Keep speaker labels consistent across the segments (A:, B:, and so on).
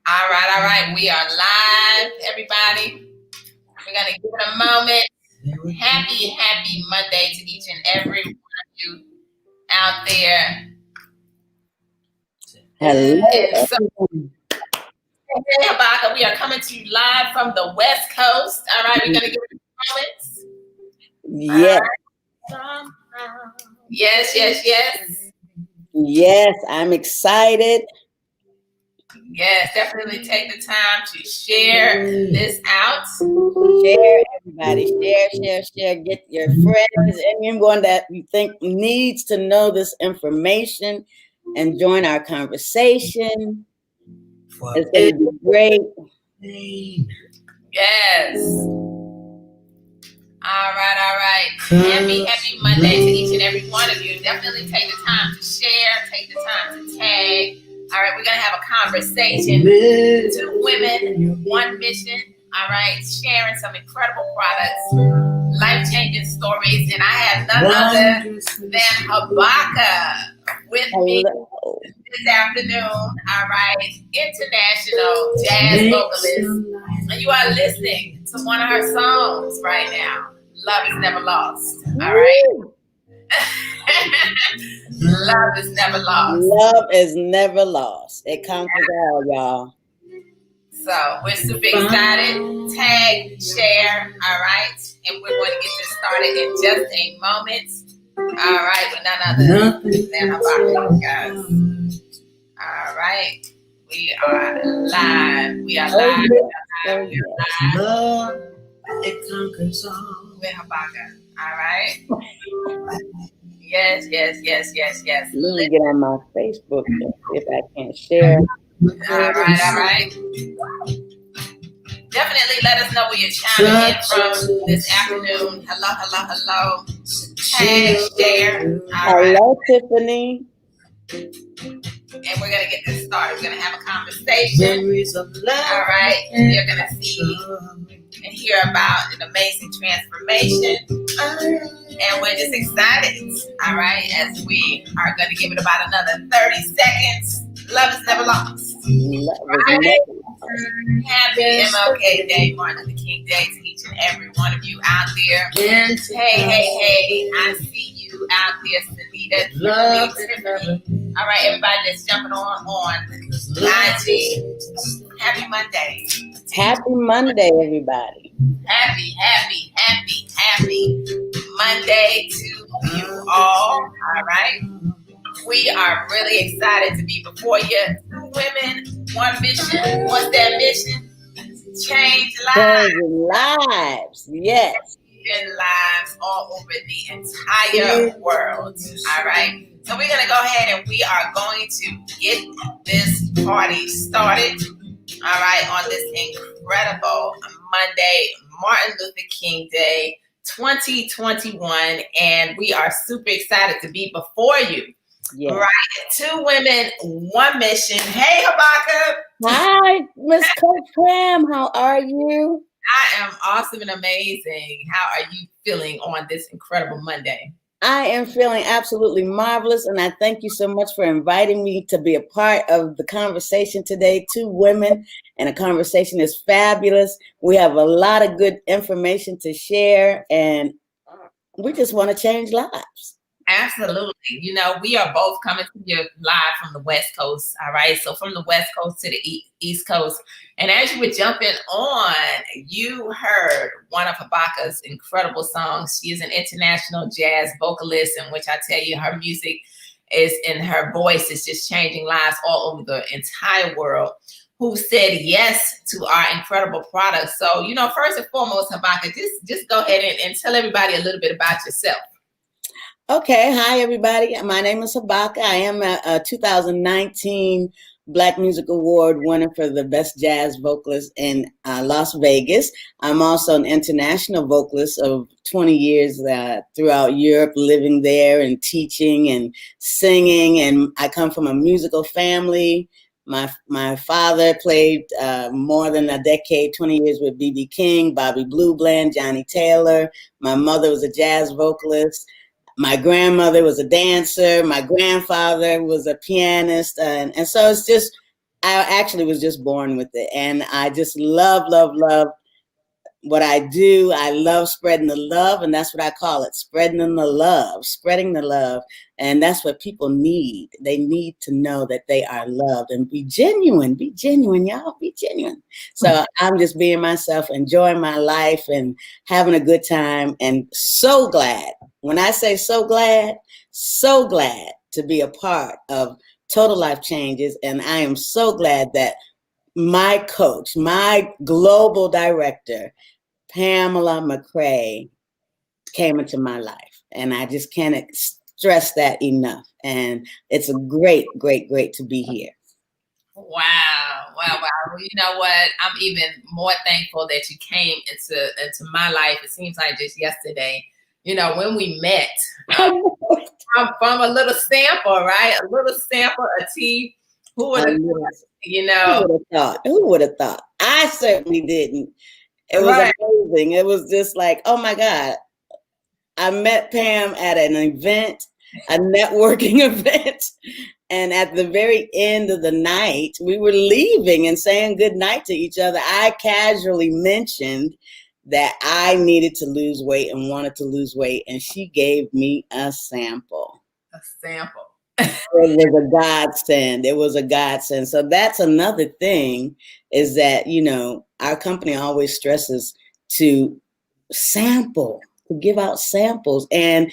A: All right. We are live, everybody. We're going to give it a moment. Happy Monday to each and every one of you out there.
B: Hello.
A: Hey, Habakkuk, we are coming to you live from the West Coast. All right, we're going to give it a moment.
B: Yes. Yes, I'm excited.
A: Yes, definitely take the time to share this out.
B: Share, everybody. Share. Get your friends, anyone that you think needs to know this information and join our conversation. It's going to be great.
A: Yes. All right. Happy Monday to each and every one of you. Definitely take the time to share, take the time to tag. All right, we're going to have a conversation. 2 women, 1 mission. All right, sharing some incredible products, life-changing stories. And I have none other than Habakkuk with me this afternoon. All right, international jazz vocalist. And you are listening to one of her songs right now. Love is never lost. All right. Love is never lost.
B: Love is never lost. It conquers all, y'all.
A: So we're super excited. Tag, share, all right. And we're going to get this started in just a moment. All right, with none other than Habakkuk, guys. All right. We are live.
C: Love, it conquers all.
A: With Habakkuk. All right. Yes.
B: Let me get on my Facebook if I can share.
A: All right. Definitely let us know where you're chiming in from this afternoon. Hello. Tag, share.
B: Hello, Tiffany.
A: And we're going to get this started. We're going to have a conversation. All right. And you're going to see and hear about an amazing transformation. And we're just excited, all right, as we are going to give it about another 30 seconds. Love is never lost. Right? Happy MLK Day, Martin Luther King Day to each and every one of you out there.
C: Yes.
A: Hey, I see you out there, Sanita, Tiffany. All right, everybody that's jumping on IG. Happy Monday.
B: Happy Monday, everybody.
A: Happy Monday to you all. All right. We are really excited to be before you. 2 women, 1 mission. What's that mission? Change lives.
B: Changing lives. Yes.
A: Changing lives all over the entire world. All right. So we're going to go ahead and we are going to get this party started. All right. On this incredible Monday, Martin Luther King Day 2021. And we are super excited to be before you.
B: Yes.
A: Right. 2 women, 1 mission. Hey, Habakkuk.
B: Hi, Miss Coach Pam. How are you?
A: I am awesome and amazing. How are you feeling on this incredible Monday?
B: I am feeling absolutely marvelous, and I thank you so much for inviting me to be a part of the conversation today. 2 women, and a conversation is fabulous. We have a lot of good information to share, and we just want to change lives.
A: Absolutely. You know, we are both coming to you live from the West Coast. All right. So from the West Coast to the East Coast. And as you were jumping on, you heard one of Habakkuk's incredible songs. She is an international jazz vocalist, in which I tell you her music is, and her voice is just changing lives all over the entire world, who said yes to our incredible products. So, you know, first and foremost, Habakkuk, just go ahead and tell everybody a little bit about yourself.
B: Okay. Hi, everybody. My name is Habakkuk. I am a 2019 Black Music Award winner for the best jazz vocalist in Las Vegas. I'm also an international vocalist of 20 years throughout Europe, living there and teaching and singing. And I come from a musical family. My father played more than a decade, 20 years with B.B. King, Bobby Blue Bland, Johnny Taylor. My mother was a jazz vocalist. my grandmother was a dancer. My grandfather was a pianist. And so it's just, I actually was just born with it. And I just love, love, love what I do. I love spreading the love, and that's what I call it, spreading the love, spreading the love. And that's what people need. They need to know that they are loved, and be genuine, y'all, be genuine. So I'm just being myself, enjoying my life and having a good time, and so glad. When I say so glad to be a part of Total Life Changes. And I am so glad that my coach, my global director, Pamela McCray, came into my life. And I just can't stress that enough. And it's a great, great, great to be here.
A: Wow. Well, you know what? I'm even more thankful that you came into my life. It seems like just yesterday, you know, when we met, from a little sample, right? A little sample of tea. Who would have, you know?
B: Who would have thought? I certainly didn't. It was amazing. It was just like, oh my God. I met Pam at an event, a networking event. And at the very end of the night, we were leaving and saying goodnight to each other. I casually mentioned that I needed to lose weight and wanted to lose weight. And she gave me a sample.
A: A sample.
B: It was a godsend. It was a godsend. So that's another thing, is that, you know, our company always stresses to sample, to give out samples. And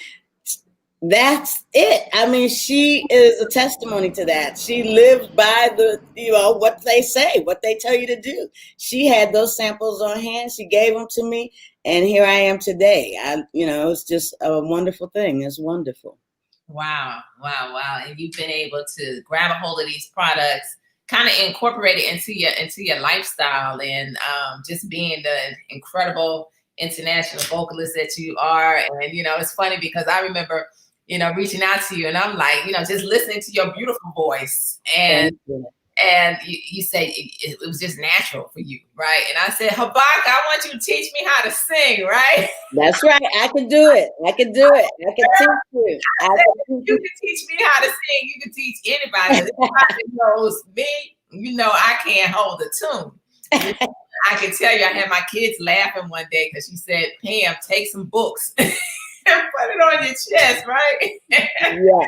B: that's it. I mean, she is a testimony to that. She lives by the, you know, what they say, what they tell you to do. She had those samples on hand. She gave them to me. And here I am today. You know, it's just a wonderful thing. It's wonderful.
A: Wow. And you've been able to grab a hold of these products, kind of incorporate it into your lifestyle, and just being the incredible international vocalist that you are. And, you know, it's funny because I remember, you know, reaching out to you, and I'm like, you know, just listening to your beautiful voice, and you say it was just natural for you, right? And I said, Habak, I want you to teach me how to sing, right?
B: That's right. I can do it. I can teach you.
A: You can teach me how to sing. You can teach anybody. Anybody knows me, you know, I can't hold a tune. I can tell you, I had my kids laughing one day because she said, Pam, take some books and put it on your chest, right?
B: Yeah.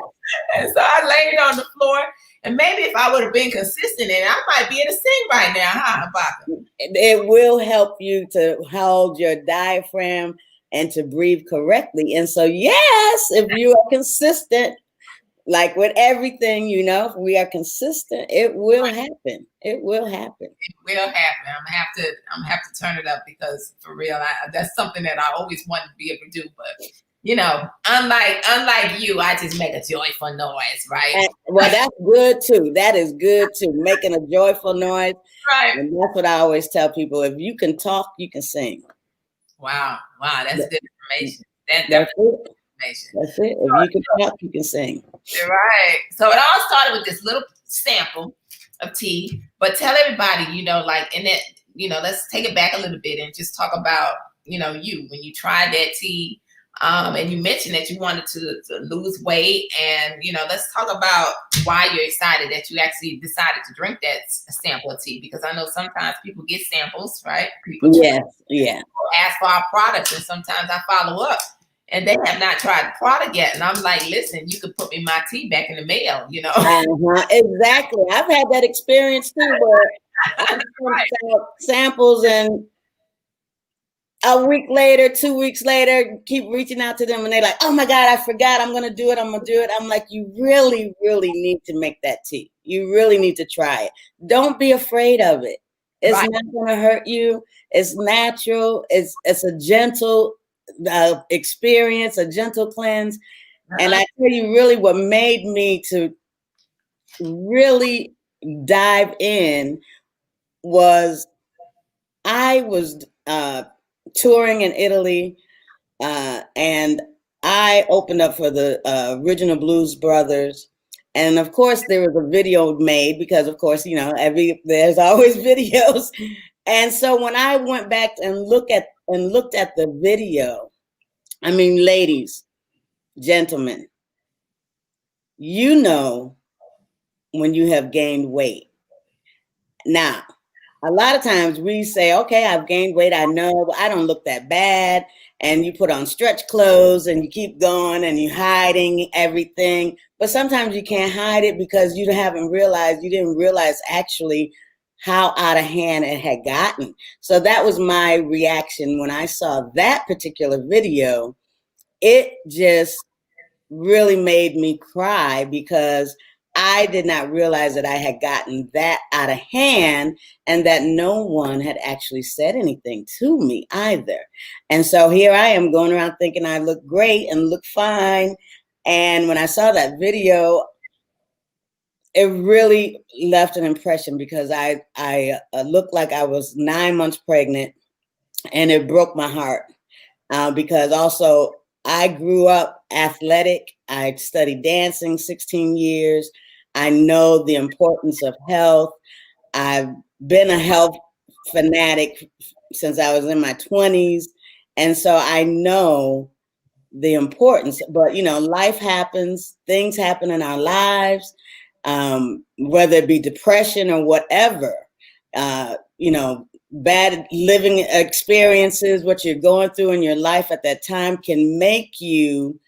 A: And so I laid it on the floor. And maybe if I would have been consistent in it, I might be able to sing right now, huh, Habaka?
B: It will help you to hold your diaphragm and to breathe correctly. And so, yes, if you are consistent, like with everything, you know, if we are consistent, it will happen. It will happen.
A: It will happen. I'm gonna have to turn it up, because for real, that's something that I always wanted to be able to do. But you know, unlike you, I just make a joyful noise, right?
B: Well, that's good too. That is good too. Making a joyful noise.
A: Right.
B: And that's what I always tell people. If you can talk, you can sing.
A: Wow. That's good information.
B: That's it. That's it. If you can talk, you can sing.
A: Right. So it all started with this little sample of tea. But tell everybody, you know, like, in it, you know, let's take it back a little bit and just talk about, you know, when you tried that tea. And you mentioned that you wanted to lose weight, and, you know, let's talk about why you're excited that you actually decided to drink that sample of tea, because I know sometimes people get samples, right? People ask for our products, and sometimes I follow up and they have not tried the product yet. And I'm like, listen, you could put me my tea back in the mail, you know?
B: Exactly. I've had that experience too, where I samples, and a week later, 2 weeks later, keep reaching out to them, and they're like, oh my God, I forgot, I'm going to do it. I'm like, you really, really need to make that tea. You really need to try it. Don't be afraid of it. It's not going to hurt you. It's natural. It's a gentle experience, a gentle cleanse. And I tell you, really what made me to really dive in was I was touring in Italy, and I opened up for the Original Blues Brothers. And of course, there was a video made, because of course, you know, there's always videos. And so when I went back and looked at the video, I mean, ladies, gentlemen, you know when you have gained weight. Now, a lot of times we say, okay, I've gained weight. I know, but I don't look that bad. And you put on stretch clothes and you keep going and you're hiding everything. But sometimes you can't hide it because you didn't realize actually how out of hand it had gotten. So that was my reaction when I saw that particular video. It just really made me cry because I did not realize that I had gotten that out of hand and that no one had actually said anything to me either. And so here I am going around thinking I look great and look fine. And when I saw that video, it really left an impression because I looked like I was 9 months pregnant, and it broke my heart because also I grew up athletic. I studied dancing 16 years. I know the importance of health. I've been a health fanatic since I was in my 20s. And so I know the importance, but life happens, things happen in our lives, whether it be depression or whatever, bad living experiences, what you're going through in your life at that time can make you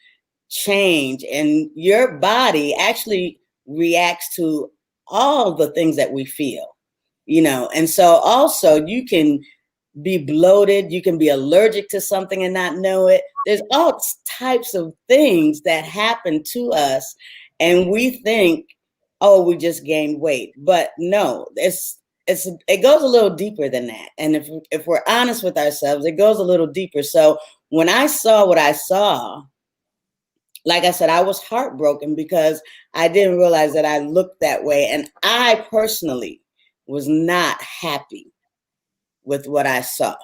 B: change, and your body actually reacts to all the things that we feel, and so also you can be bloated, you can be allergic to something and not know it. There's all types of things that happen to us, and we think, oh, we just gained weight, but no, it goes a little deeper than that. And if we're honest with ourselves, it goes a little deeper. So when I saw what I saw, like I said, I was heartbroken because I didn't realize that I looked that way. And I personally was not happy with what I saw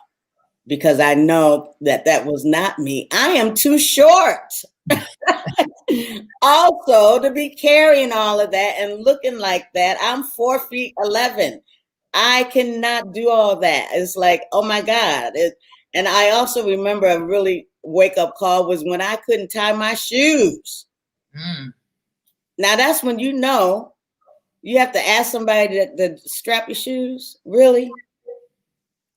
B: because I know that that was not me. I am too short also to be carrying all of that and looking like that. I'm 4'11". I cannot do all that. It's like, oh my God. And I also remember a really wake-up call was when I couldn't tie my shoes. Now that's when you have to ask somebody to strap your shoes. Really?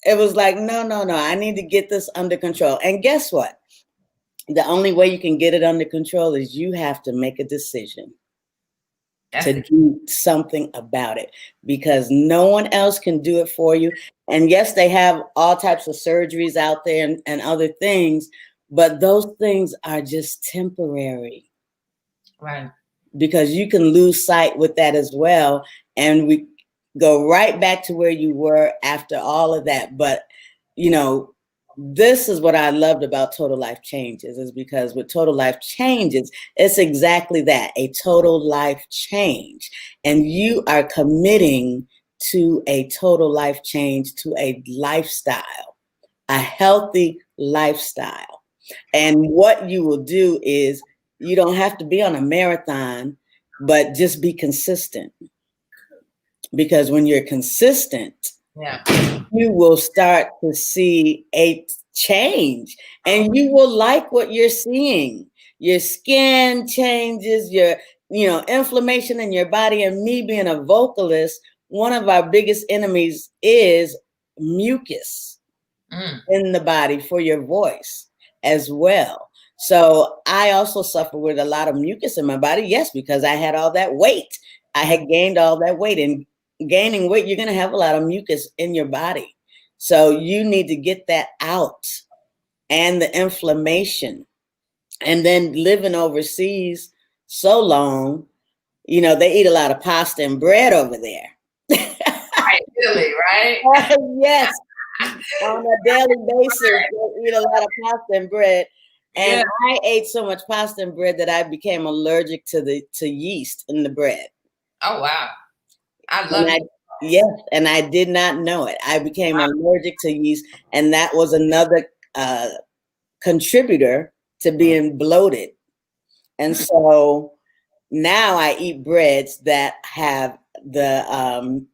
B: It was like, no, I need to get this under control. And guess what? The only way you can get it under control is you have to make a decision to do something about it, because no one else can do it for you. And yes, they have all types of surgeries out there and other things, but those things are just temporary.
A: Right.
B: Because you can lose sight with that as well. And we go right back to where you were after all of that. But, this is what I loved about Total Life Changes, is because with Total Life Changes, it's exactly that, a total life change. And you are committing to a total life change, to a lifestyle, a healthy lifestyle. And what you will do is you don't have to be on a marathon, but just be consistent. Because when you're consistent, you will start to see a change, and you will like what you're seeing. Your skin changes, your inflammation in your body. And me being a vocalist, one of our biggest enemies is mucus in the body for your voice as well. So I also suffer with a lot of mucus in my body. Yes, because I had all that weight. I had gained all that weight, and gaining weight, you're going to have a lot of mucus in your body. So you need to get that out, and the inflammation. And then living overseas so long, they eat a lot of pasta and bread over there.
A: Right, really, right?
B: Yes. On a daily basis, they eat a lot of pasta and bread. And I ate so much pasta and bread that I became allergic to yeast in the bread.
A: Oh, wow. I love it.
B: Yes, and I did not know it. I became allergic to yeast, and that was another contributor to being bloated. And so now I eat breads that have the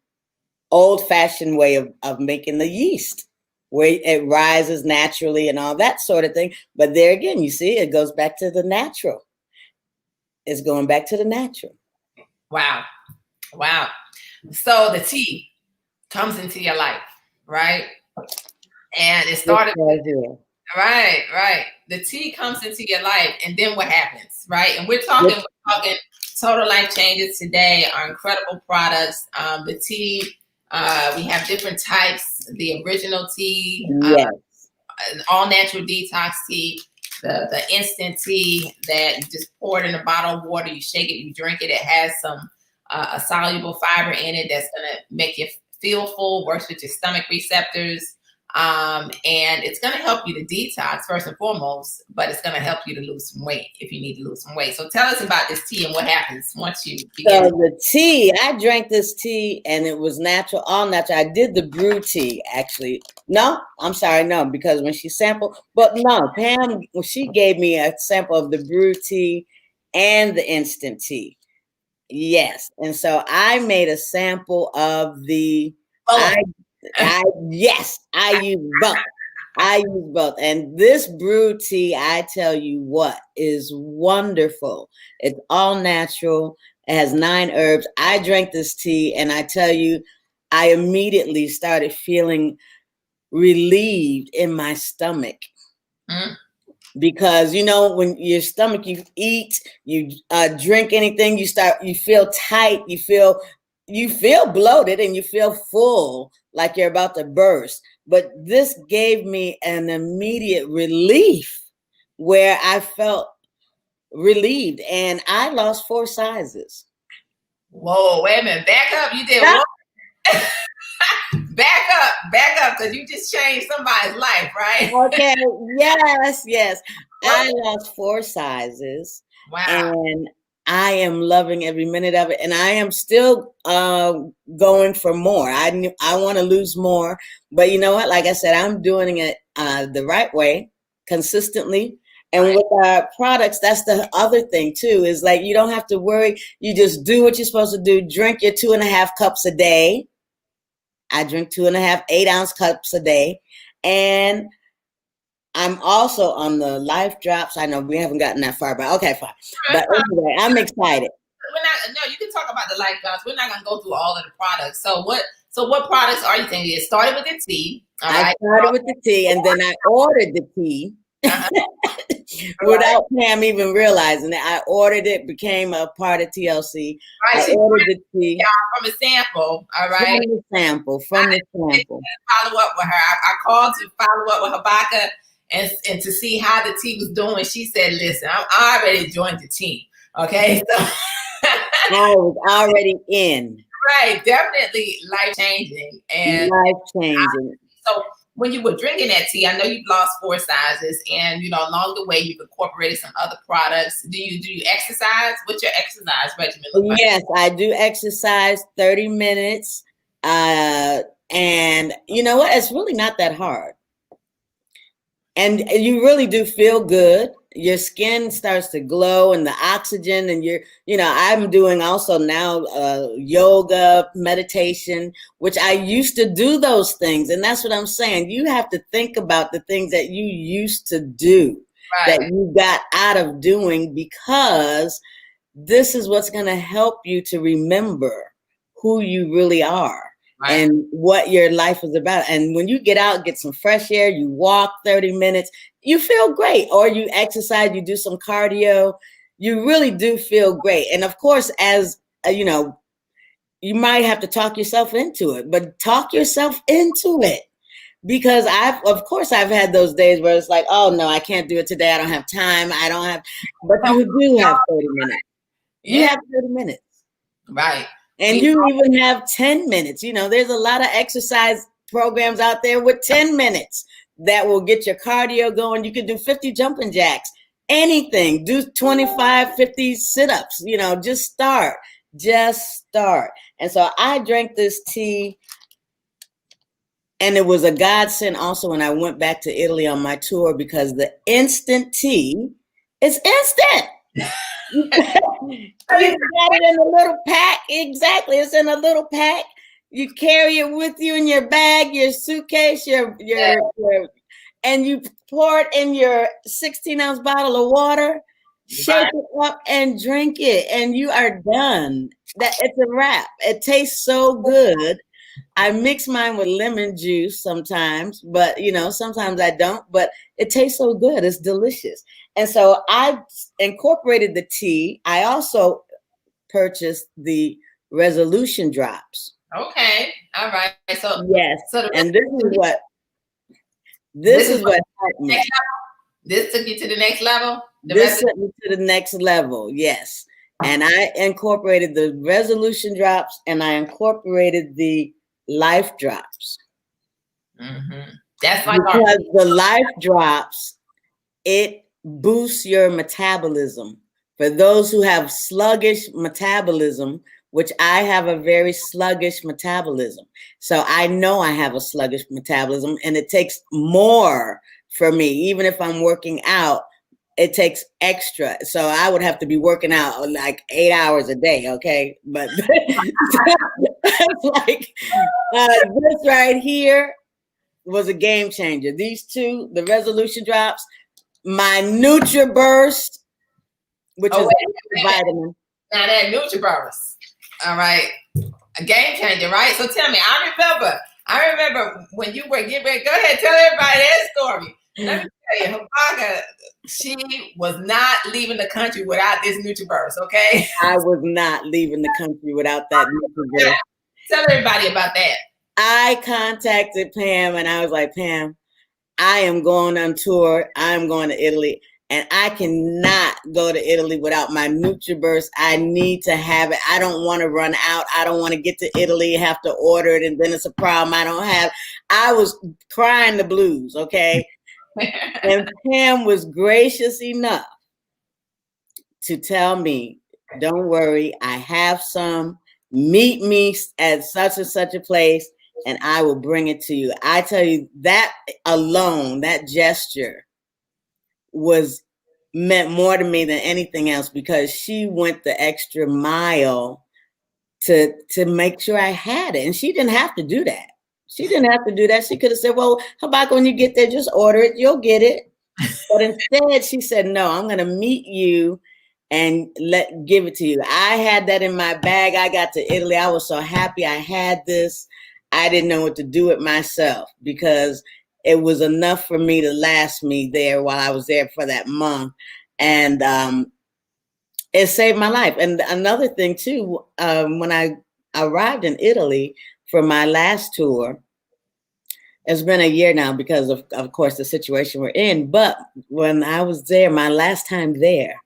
B: old-fashioned way of making the yeast, where it rises naturally and all that sort of thing. But there again, you see, it goes back to the natural. it's going back to the natural.
A: Wow. Wow. So the tea comes into your life, right? And it started with, right. The tea comes into your life, and then what happens, right? And we're talking total life changes today, our incredible products. The tea, we have different types, the original tea,
B: Yes.
A: an all natural detox tea, the instant tea that you just pour it in a bottle of water, you shake it, you drink it. It has some a soluble fiber in it that's gonna make you feel full, works with your stomach receptors. And it's going to help you to detox first and foremost, but it's going to help you to lose some weight if you need to lose some weight. So tell us about this tea and what happens once you begin.
B: So the tea, I drank this tea and it was natural, all natural. I did the brew tea actually. No, I'm sorry, no, because when she sampled, but no, Pam, she gave me a sample of the brew tea and the instant tea. Yes. And so I made a sample of the, yes, I use both. I use both. And this brew tea, I tell you what, is wonderful. It's all natural. It has 9 herbs. I drank this tea and I tell you, I immediately started feeling relieved in my stomach. Because, you know, when your stomach, you eat, you drink anything, you feel tight, you feel bloated and you feel full, like you're about to burst. But this gave me an immediate relief where I felt relieved, and I lost 4 sizes.
A: Whoa, wait a minute. Back up. You did what? Back up, because you just changed somebody's life, right?
B: Okay, yes. I lost 4 sizes.
A: Wow.
B: And I am loving every minute of it, and I am still going for more. I want to lose more, but you know what? Like I said, I'm doing it the right way, consistently. And with our products, that's the other thing too, is like you don't have to worry. You just do what you're supposed to do. Drink your 2.5 cups a day. I drink 2.5 8-ounce cups a day, and I'm also on the Life Drops. I know we haven't gotten that far, but okay, fine. But anyway, I'm excited.
A: You can talk about the Life Drops. We're not going to go through all of the products. So what products are you thinking? It started with the tea.
B: I started with the tea, and then I ordered the tea without Pam even realizing it. I ordered it, became a part of TLC.
A: Right,
B: I ordered the tea
A: from a sample. All right,
B: from the sample.
A: Follow up with her. I called to follow up with Habakkuk and to see how the tea was doing. She said, "Listen, I already joined the team. Okay, so
B: I was already in."
A: Right, definitely life changing and
B: life changing.
A: So when you were drinking that tea, I know you've lost 4 sizes, and along the way you've incorporated some other products. Do you exercise? What's your exercise regimen look like?
B: Yes, I do exercise 30 minutes. And you know what? It's really not that hard. And you really do feel good. Your skin starts to glow, and the oxygen, and I'm doing also now yoga, meditation, which I used to do those things. And that's what I'm saying. You have to think about the things that you used to do, that you got out of doing, because this is what's going to help you to remember who you really are. And what your life is about. And when you get out, get some fresh air, you walk 30 minutes, you feel great. Or you exercise, you do some cardio, you really do feel great. And of course, as you might have to talk yourself into it, but talk yourself into it. Because I've had those days where it's like, oh no, I can't do it today. I don't have time. But you do have 30 minutes. You have 30 minutes.
A: Right.
B: And you even have 10 minutes. There's a lot of exercise programs out there with 10 minutes that will get your cardio going. You can do 50 jumping jacks, anything. Do 25, 50 sit-ups. Just start. And so I drank this tea, and it was a godsend also when I went back to Italy on my tour, because the instant tea is instant. You got it in a little pack. Exactly. It's in a little pack. You carry it with you in your bag, your suitcase, and you pour it in your 16-ounce bottle of water. Shake it up and drink it, and you are done. That it's a wrap. It tastes so good. I mix mine with lemon juice sometimes, but sometimes I don't. But it tastes so good. It's delicious. And so I incorporated the tea. I also purchased the resolution drops.
A: Okay. All right. So
B: yes.
A: So
B: and this is what helped me.
A: This took you to the next level?
B: This took me to the next level, yes. And I incorporated the resolution drops and I incorporated the life drops.
A: Mm-hmm. That's like
B: because the life drops, it boosts your metabolism. For those who have sluggish metabolism, which I have a very sluggish metabolism. So I know I have a sluggish metabolism and it takes more for me. Even if I'm working out, it takes extra. So I would have to be working out like 8 hours a day. Okay. But like this right here was a game changer. These two, the resolution drops, my NutriBurst, which is a vitamin.
A: Now that NutriBurst. All right. A game changer, right? So tell me, I remember when you were getting ready. Go ahead, tell everybody that story. Let me tell you, Habaka, she was not leaving the country without this NutriBurst, okay?
B: I was not leaving the country without that NutriBurst.
A: Tell everybody about that.
B: I contacted Pam and I was like, Pam, I am going on tour. I'm going to Italy. And I cannot go to Italy without my NutriBurst. I need to have it. I don't want to run out. I don't want to get to Italy, have to order it, and then it's a problem I don't have. I was crying the blues, okay? And Pam was gracious enough to tell me, don't worry, I have some. Meet me at such and such a place, and I will bring it to you. I tell you, that alone, that gesture, meant more to me than anything else because she went the extra mile to make sure I had it. And she didn't have to do that. She didn't have to do that. She could have said, well, how about when you get there, just order it, you'll get it. But instead she said, no, I'm going to meet you and give it to you. I had that in my bag. I got to Italy. I was so happy I had this. I didn't know what to do with myself because it was enough for me to last me there while I was there for that month. And it saved my life. And another thing too, when I arrived in Italy for my last tour, it's been a year now because of course, the situation we're in. But when I was there, my last time there,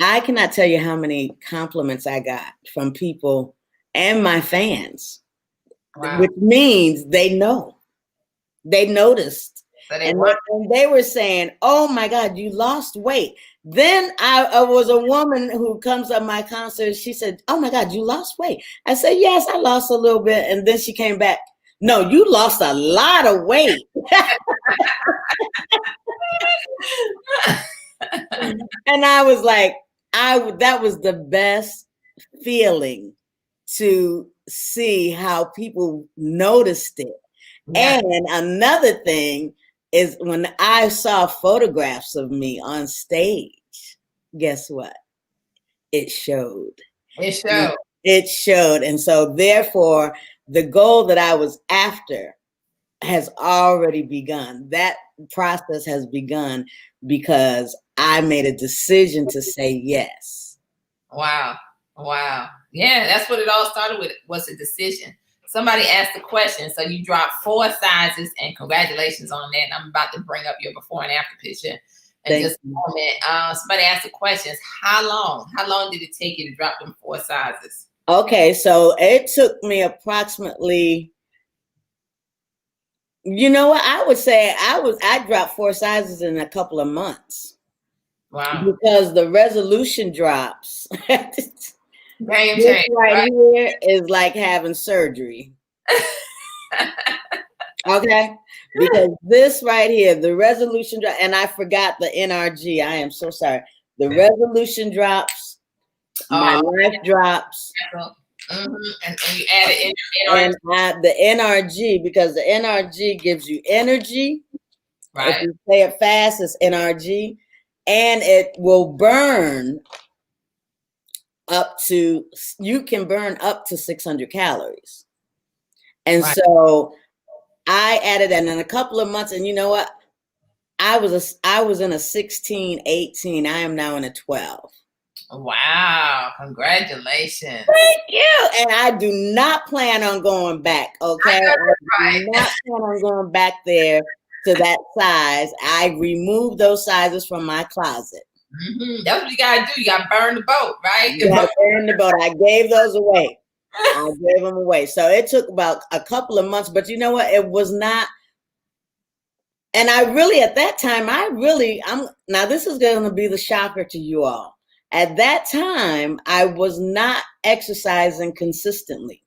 B: I cannot tell you how many compliments I got from people and my fans, wow. Which means they know. They noticed. And they were saying, oh my God, you lost weight. Then I was a woman who comes to my concert. She said, oh my God, you lost weight. I said, yes, I lost a little bit. And then she came back. No, you lost a lot of weight. And I was like, that was the best feeling to see how people noticed it. Yeah. And another thing is when I saw photographs of me on stage, guess what? It showed.
A: It showed.
B: It showed. And so therefore, the goal that I was after has already begun. That process has begun because I made a decision to say yes.
A: Wow. Wow. Yeah, that's what it all started with, was a decision. Somebody asked a question. So you dropped 4 sizes, and congratulations on that. And I'm about to bring up your before and after picture in just a moment. Somebody asked the questions. How long did it take you to drop them 4 sizes?
B: Okay, so it took me approximately, you know what, I would say I dropped 4 sizes in a couple of months.
A: Wow.
B: Because the resolution drops.
A: Game
B: this
A: change,
B: right here is like having surgery. Okay? Because this right here, the resolution drop, and I forgot the NRG. I am so sorry. The resolution drops, my life drops.
A: Mm-hmm. And you added NRG.
B: And the NRG, because the NRG gives you energy.
A: Right.
B: If you say it fast, it's NRG. and it will burn you can burn up to 600 calories. And
A: Right.
B: so I added that in a couple of months, and you know what? I was in a 16, 18. I am now in a 12.
A: Wow. Congratulations.
B: Thank you. And I do not plan on going back. Okay. I do not plan on going back there to that size. I removed those sizes from my closet.
A: Mm-hmm. That's what you gotta do. You gotta burn the boat, right?
B: You gotta burn the boat. I gave those away. I gave them away. So it took about a couple of months, but you know what? It was not. And I really, at that time, now this is going to be the shocker to you all. At that time, I was not exercising consistently.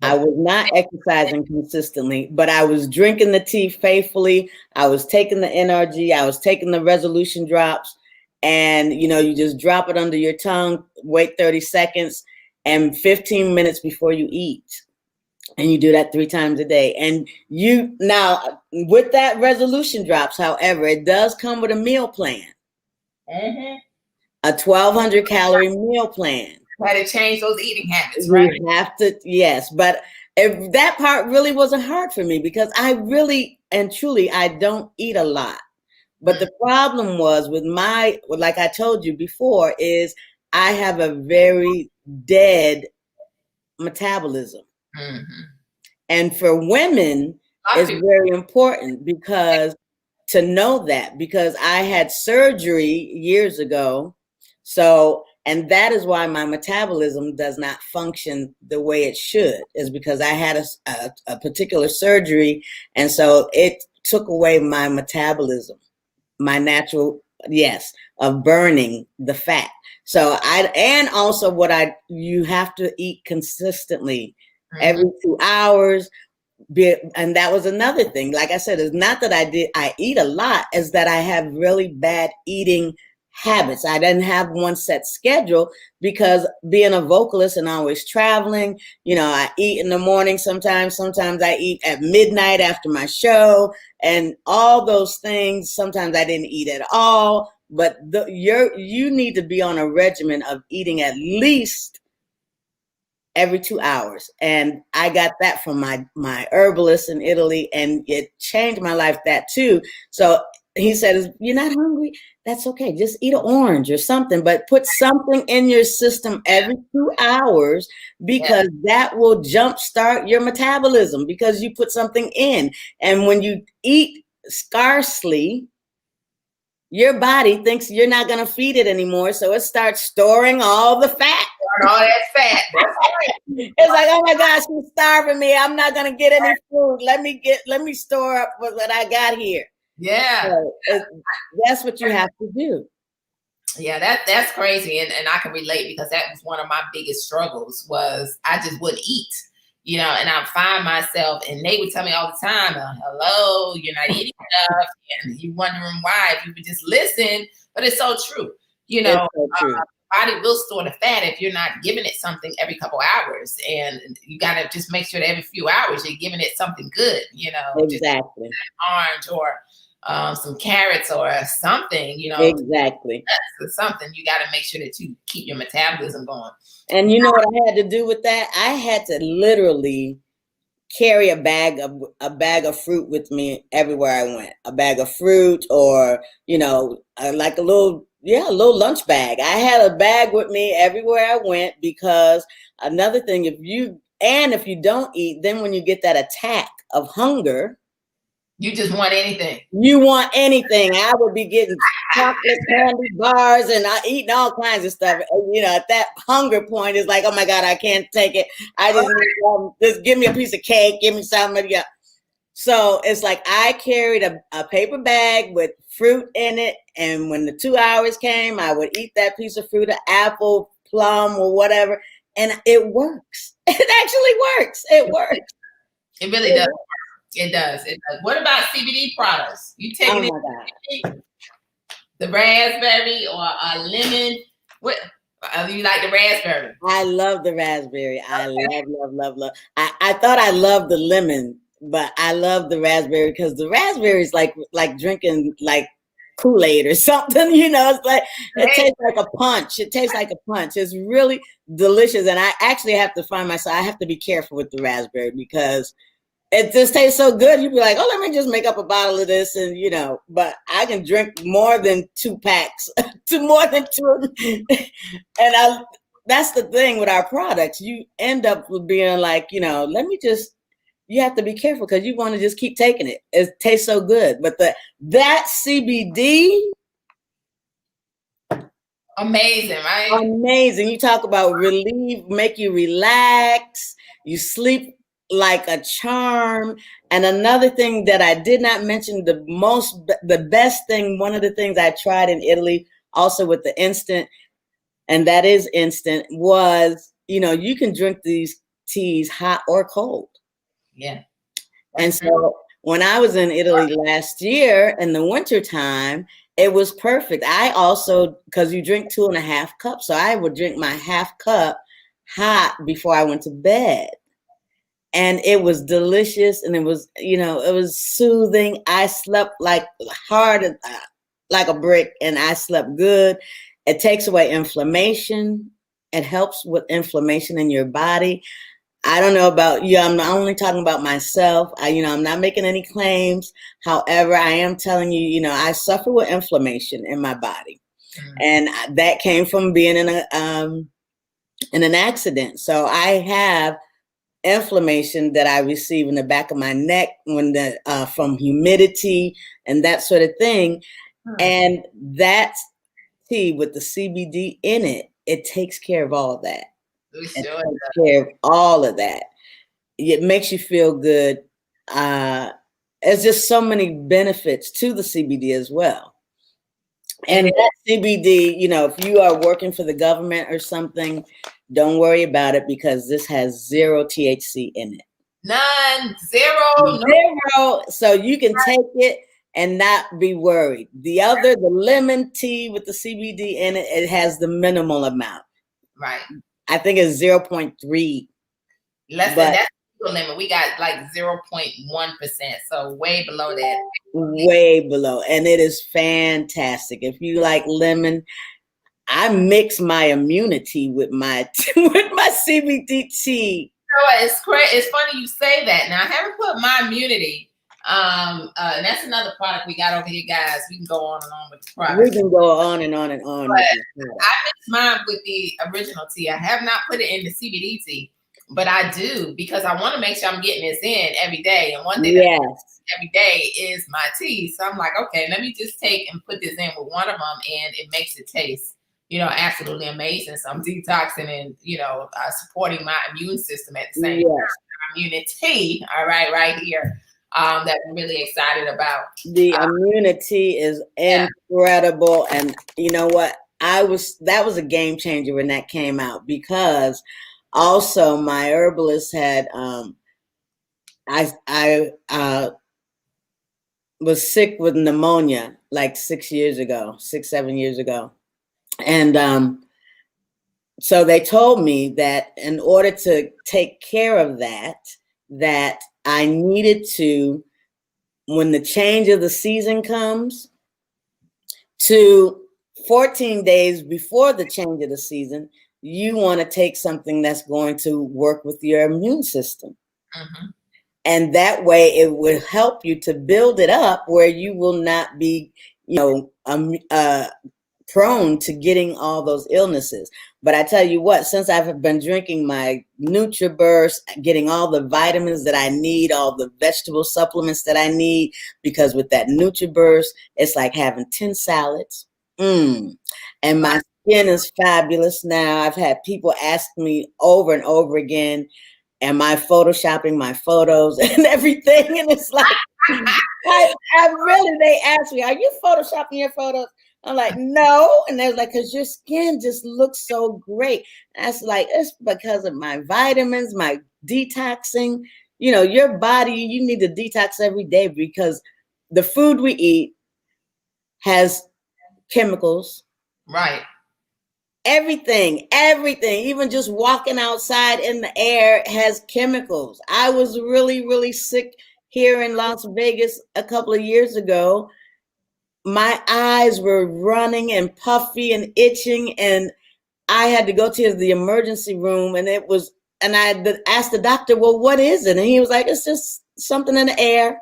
B: I was not exercising consistently, but I was drinking the tea faithfully. I was taking the NRG. I was taking the resolution drops. And, you just drop it under your tongue, wait 30 seconds and 15 minutes before you eat. And you do that 3 times a day. And now with that resolution drops, however, it does come with a meal plan,
A: Mm-hmm.
B: a 1,200 calorie meal plan.
A: You had to change those eating habits, right?
B: You have to, yes. But that part really wasn't hard for me because I really and truly, I don't eat a lot. But the problem was with like I told you before, is I have a very dead metabolism.
A: Mm-hmm.
B: And for women, it's very important to know that, because I had surgery years ago. So, and that is why my metabolism does not function the way it should, is because I had a particular surgery. And so it took away my metabolism, my natural, of burning the fat. So and also you have to eat consistently. Mm-hmm. Every 2 hours. And that was another thing. Like I said, it's not that I eat a lot, is that I have really bad eating habits. I didn't have one set schedule because being a vocalist and always traveling, I eat in the morning sometimes I eat at midnight after my show and all those things. Sometimes I didn't eat at all, but you need to be on a regimen of eating at least every 2 hours. And I got that from my herbalist in Italy, and it changed my life, that too. So he said, you're not hungry? That's okay. Just eat an orange or something, but put something in your system every 2 hours, because that will jumpstart your metabolism, because you put something in. And when you eat scarcely, your body thinks you're not going to feed it anymore. So it starts storing all the fat.
A: All that fat.
B: It's like, oh my gosh, she's starving me. I'm not going to get any food. Let me store up what I got here.
A: Yeah.
B: So that's what you have to do.
A: Yeah, that's crazy. And I can relate, because that was one of my biggest struggles, was I just wouldn't eat. And I find myself, and they would tell me all the time, hello, you're not eating enough, and you're wondering why, if you would just listen. But it's so true.
B: It's so true.
A: Body will store the fat if you're not giving it something every couple hours, and you got to just make sure that every few hours you're giving it something good,
B: Exactly.
A: Orange or some carrots or something,
B: Exactly.
A: That's something. You got to make sure that you keep your metabolism going.
B: And you know what I had to do with that? I had to literally carry a bag of fruit with me everywhere I went. A bag of fruit, or like a little lunch bag. I had a bag with me everywhere I went, because another thing, if you don't eat, then when you get that attack of hunger,
A: you just want anything.
B: You want anything. I would be getting chocolate candy bars and eating all kinds of stuff. At that hunger point, it's like, oh my God, I can't take it. I just give me a piece of cake, give me something. Yeah. So it's like I carried a paper bag with fruit in it, and when the 2 hours came, I would eat that piece of fruit, an apple, plum, or whatever, and it works. It actually works. It works.
A: It really does. It does. What about CBD products? You taking the raspberry or a lemon? What you like, the raspberry?
B: I love the raspberry. I love. I thought I loved the lemon but I love the raspberry because the raspberry is like drinking like Kool-Aid or something, you know. It's like it tastes like a punch. It tastes like a punch. It's really delicious, and I actually have to find myself. I have to be careful with the raspberry because it just tastes so good. You'd be like, oh, let me just make up a bottle of this, and you know. But I can drink more than 2 packs, to more than 2, and that's the thing with our products. You end up with being like, you know, let me just. You have to be careful because you want to just keep taking it. It tastes so good. But that CBD,
A: amazing, right?
B: Amazing. You talk about relief, make you relax. You sleep like a charm. And another thing that I did not mention, the best thing, one of the things I tried in Italy, also with the instant, and that is instant, was, you know, you can drink these teas hot or cold.
A: Yeah.
B: And so when I was in Italy last year in the wintertime, it was perfect. I also, because you drink 2.5 cups, so I would drink my half cup hot before I went to bed. And it was delicious, and it was, you know, it was soothing. I slept like hard, like a brick, and I slept good. It takes away inflammation. It helps with inflammation in your body. I don't know about you. I'm not only talking about myself. I'm not making any claims. However, I am telling you, you know, I suffer with inflammation in my body, and that came from being in an accident. So I have inflammation that I receive in the back of my neck from humidity and that sort of thing. And that tea with the CBD in it, it takes care of all of that. It takes care of all of that. It makes you feel good. There's just so many benefits to the CBD as well. And that CBD, you know, if you are working for the government or something, don't worry about it because this has 0 THC in it.
A: None, zero.
B: So you can take it and not be worried. The lemon tea with the CBD in it, it has the minimal amount.
A: Right.
B: I think it's 0.3.
A: Less than that's the limit. We got like 0.1%, so way below that.
B: Way below, and it is fantastic. If you like lemon, I mix my immunity with my CBD tea.
A: It's great. It's funny you say that. Now I haven't put my immunity. And that's another product we got over here, guys. We can go on and on with the product.
B: We can go on and on and on.
A: But I mix mine with the original tea. I have not put it in the CBD tea, but I do because I want to make sure I'm getting this in every day. And one thing every day is my tea. So I'm like, okay, let me just take and put this in with one of them, and it makes it taste, you know, absolutely amazing. So I'm detoxing and, you know, supporting my immune system at the same time. Immunity, all right here. That I'm really excited about.
B: The immunity is incredible. And you know what? That was a game changer when that came out, because also my herbalist had I was sick with pneumonia like 6 years ago, 7 years ago. And so they told me that in order to take care of that I needed to, when the change of the season comes, to 14 days before the change of the season, you want to take something that's going to work with your immune system. Mm-hmm. And that way it will help you to build it up where you will not be, you know, prone to getting all those illnesses. But I tell you what, since I've been drinking my NutriBurst, getting all the vitamins that I need, all the vegetable supplements that I need, because with that NutriBurst, it's like having 10 salads. And my skin is fabulous now. I've had people ask me over and over again, am I photoshopping my photos and everything? And it's like, they ask me, are you photoshopping your photos? I'm like, no. And they're like, because your skin just looks so great. That's like, it's because of my vitamins, my detoxing. You know, your body, you need to detox every day because the food we eat has chemicals.
A: Right.
B: Everything, even just walking outside in the air has chemicals. I was really, really sick here in Las Vegas a couple of years ago, my eyes were running and puffy and itching, and I had to go to the emergency room, and I asked the doctor, well, what is it? And he was like, it's just something in the air.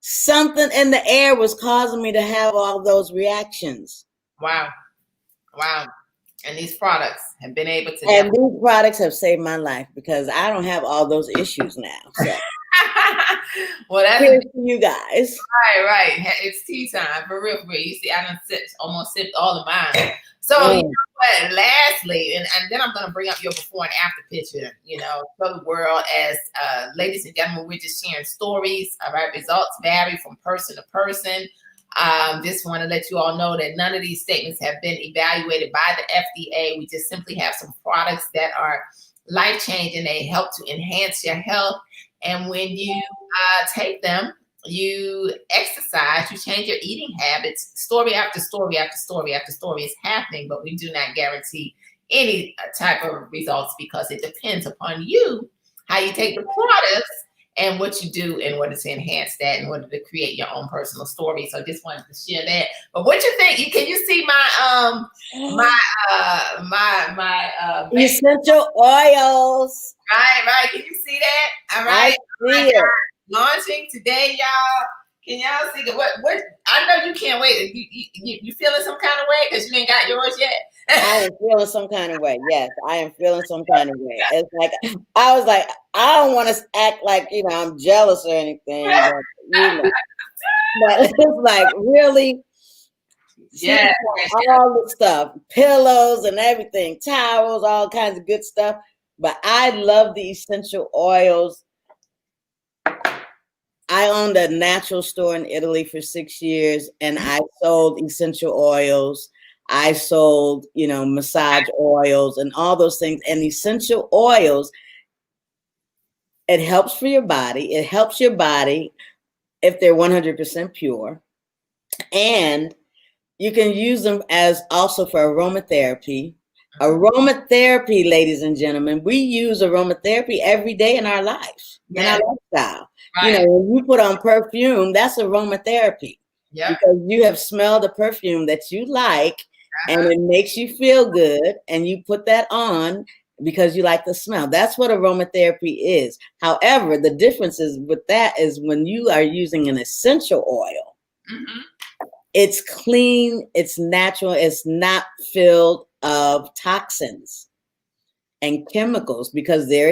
B: Something in the air was causing me to have all those reactions.
A: Wow. Wow. And these products have been able to.
B: And these products have saved my life because I don't have all those issues now. So.
A: Well, that's
B: here's to you guys.
A: Right. It's tea time for real. You see, I done almost sipped all of mine. So you know what? Lastly, and then I'm going to bring up your before and after picture. You know, show the world as ladies and gentlemen, we're just sharing stories. All right, results vary from person to person. Just want to let you all know that none of these statements have been evaluated by the FDA. We just simply have some products that are life-changing. They help to enhance your health. And when you take them, you exercise, you change your eating habits. Story after story after story after story is happening, but we do not guarantee any type of results because it depends upon you, how you take the products and what you do in order to enhance that, in order to create your own personal story. So just wanted to share that. But what you think? Can you see my
B: essential oils?
A: Right. Can you see that? All right.
B: I see it.
A: Launching today, y'all. Can y'all see what? I know you can't wait. You feeling some kind of way because you ain't got yours yet.
B: I am feeling some kind of way. Yes, I am feeling some kind of way. It's like I was like, I don't want to act like I'm jealous or anything, but but it's like really,
A: yeah,
B: all the stuff, pillows and everything, towels, all kinds of good stuff. But I love the essential oils. I owned a natural store in Italy for 6 years, and I sold essential oils. I sold, massage oils and all those things. And essential oils, it helps for your body. It helps your body if they're 100% pure. And you can use them as also for aromatherapy. Aromatherapy, ladies and gentlemen, we use aromatherapy every day in our life, in our lifestyle. Right. When you put on perfume, that's aromatherapy. Yeah. Because you have smelled a perfume that you like, and it makes you feel good, and you put that on because you like the smell. That's what aromatherapy is. However, the difference is with that is when you are using an essential oil, it's clean, it's natural, it's not filled of toxins and chemicals, because there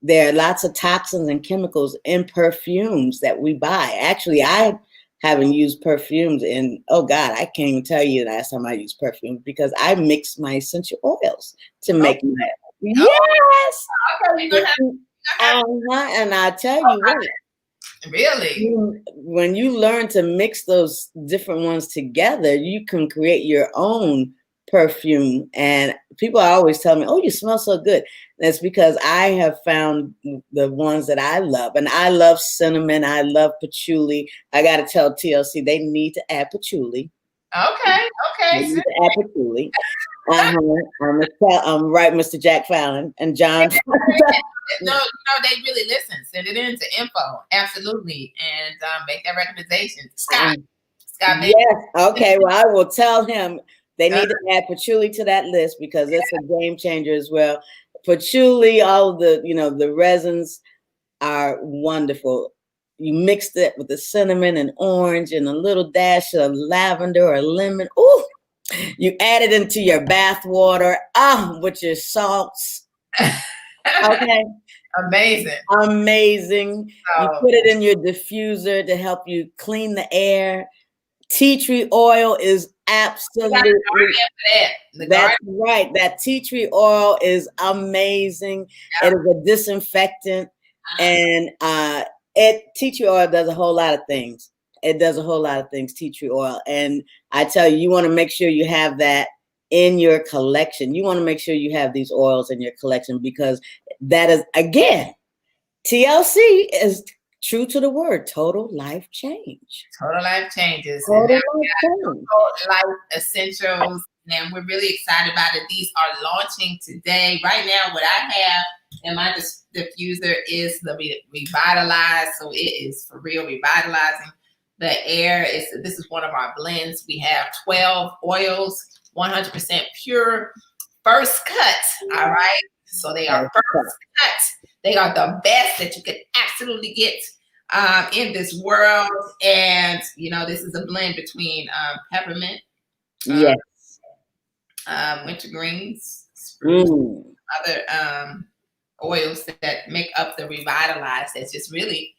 B: are lots of toxins and chemicals in perfumes that we buy. Actually, I haven't used perfumes in, oh God, I can't even tell you the last time I used perfume, because I mix my essential oils to make my, yes. Okay, and I tell you what.
A: Really?
B: When you learn to mix those different ones together, you can create your own perfume. And people always tell me, oh, you smell so good. That's because I have found the ones that I love. And I love cinnamon. I love patchouli. I got to tell TLC they need to add patchouli.
A: Okay.
B: They need to add patchouli. I'm right, Mr. Jack Fallon and John.
A: No, they really listen. Send it in to info. Absolutely. And make that recommendation. Scott.
B: Yes. Okay. Well, I will tell him they need to add patchouli to that list, because it's a game changer as well. Patchouli, all of the, the resins are wonderful. You mixed it with the cinnamon and orange and a little dash of lavender or lemon. Ooh, you add it into your bath water, with your salts. Okay. Amazing. You put it in your diffuser to help you clean the air. Tea tree oil is absolutely, that's right. That tea tree oil is amazing. It is a disinfectant, and tea tree oil does a whole lot of things. Tea tree oil. And I tell you, you want to make sure you have that in your collection. You want to make sure you have these oils in your collection, because that is, again, TLC is true to the word, total life change.
A: Total life changes.
B: Total life change.
A: Life essentials, and we're really excited about it. These are launching today. Right now, what I have in my diffuser is the Revitalize. So it is for real revitalizing the air. This is one of our blends. We have 12 oils, 100% pure, first cut. All right. So they are first cut. They are the best that you could absolutely get in this world. And, you know, this is a blend between peppermint,
B: Yes.
A: wintergreens,
B: Mm.
A: other oils that make up the Revitalize. That's just really